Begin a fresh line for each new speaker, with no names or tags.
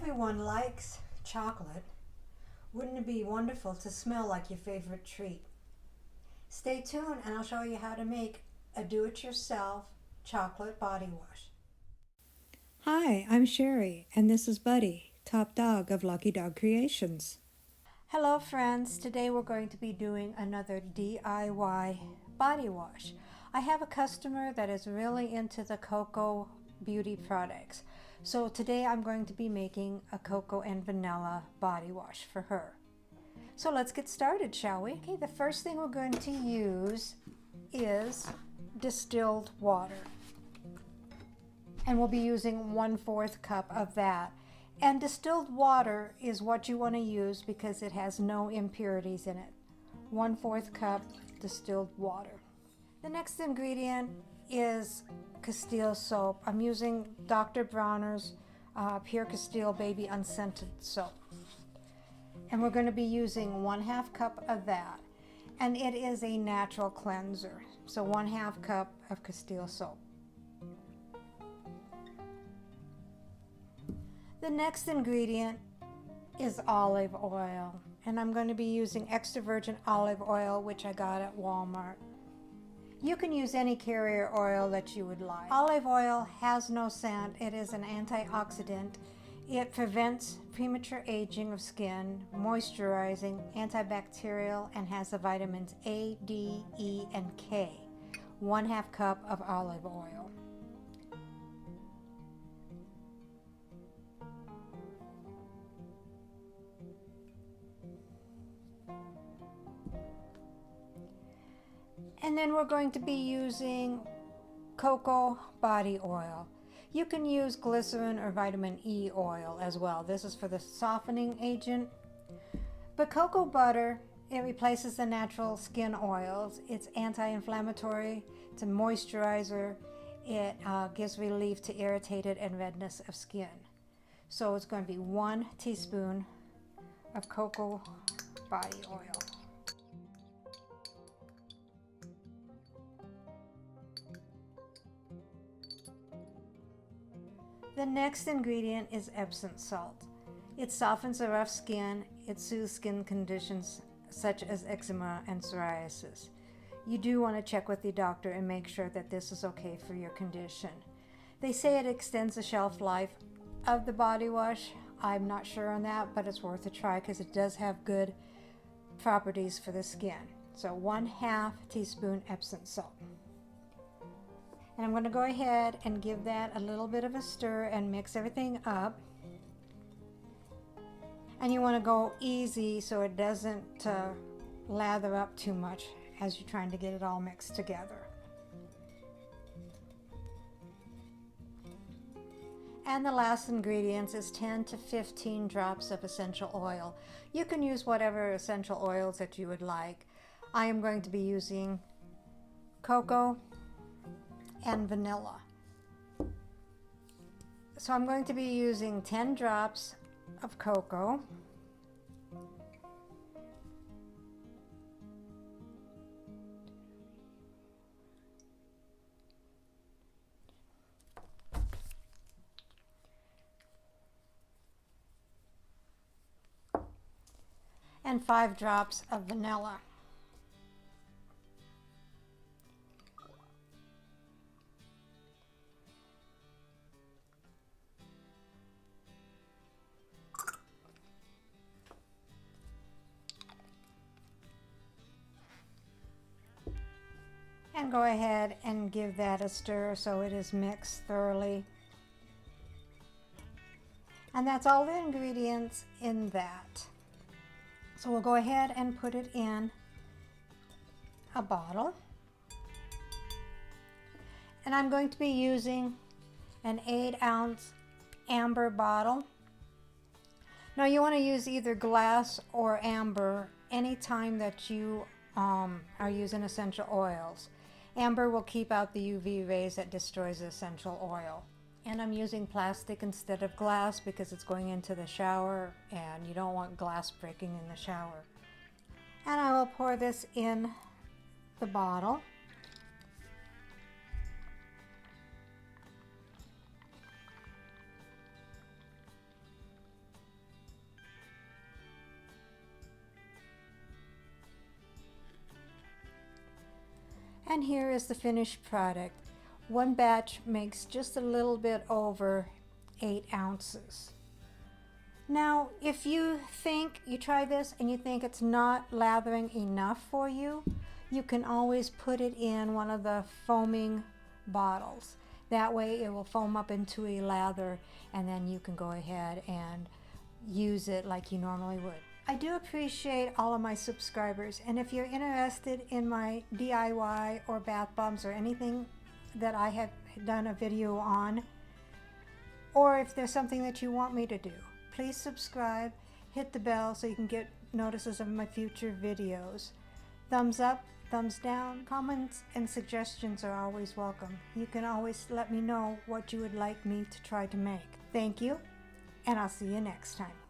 everyone likes chocolate, wouldn't it be wonderful to smell like your favorite treat? Stay tuned and I'll show you how to make a do-it-yourself chocolate body wash. Hi, I'm Sherry, and this is Buddy, top dog of LuckyDogCreations. Hello friends, today we're going to be doing another DIY body wash. I have a customer that is really into the cocoa beauty products. So today I'm going to be making a cocoa and vanilla body wash for her. So let's get started, shall we? Okay, the first thing we're going to use is distilled water. And we'll be using 1/4 cup of that. And distilled water is what you want to use because it has no impurities in it. 1/4 cup distilled water. The next ingredient is Castile soap. I'm using Dr. Bronner's Pure Castile Baby Unscented soap. And we're going to be using 1/2 cup of that. And it is a natural cleanser. So 1/2 cup of Castile soap. The next ingredient is olive oil. And I'm going to be using extra virgin olive oil, which I got at Walmart. You can use any carrier oil that you would like. Olive oil has no scent. It is an antioxidant. It prevents premature aging of skin, moisturizing, antibacterial, and has the vitamins A, D, E, and K. 1/2 cup of olive oil. And then we're going to be using cocoa body oil. You can use glycerin or vitamin E oil as well. This is for the softening agent. But cocoa butter, it replaces the natural skin oils. It's anti-inflammatory, it's a moisturizer. It gives relief to irritated and redness of skin. So it's going to be 1 teaspoon of cocoa body oil. The next ingredient is Epsom salt. It softens the rough skin. It soothes skin conditions such as eczema and psoriasis. You do want to check with the doctor and make sure that this is okay for your condition. They say it extends the shelf life of the body wash. I'm not sure on that, but it's worth a try because it does have good properties for the skin. So 1/2 teaspoon Epsom salt. And I'm going to go ahead and give that a little bit of a stir and mix everything up. And you want to go easy so it doesn't lather up too much as you're trying to get it all mixed together. And the last ingredients is 10 to 15 drops of essential oil. You can use whatever essential oils that you would like. I am going to be using cocoa and vanilla. So I'm going to be using 10 drops of cocoa, and 5 drops of vanilla. And go ahead and give that a stir so it is mixed thoroughly. And that's all the ingredients in that. So we'll go ahead and put it in a bottle. And I'm going to be using an 8-ounce amber bottle. Now you want to use either glass or amber anytime that you are using essential oils. Amber will keep out the UV rays that destroys the essential oil. And I'm using plastic instead of glass because it's going into the shower and you don't want glass breaking in the shower. And I will pour this in the bottle. And here is the finished product. One batch makes just a little bit over 8 ounces. Now, if you try this and you think it's not lathering enough for you, you can always put it in one of the foaming bottles. That way it will foam up into a lather, and then you can go ahead and use it like you normally would. I do appreciate all of my subscribers, and if you're interested in my DIY or bath bombs or anything that I have done a video on, or if there's something that you want me to do, please subscribe, hit the bell so you can get notices of my future videos. Thumbs up, thumbs down, comments and suggestions are always welcome. You can always let me know what you would like me to try to make. Thank you, and I'll see you next time.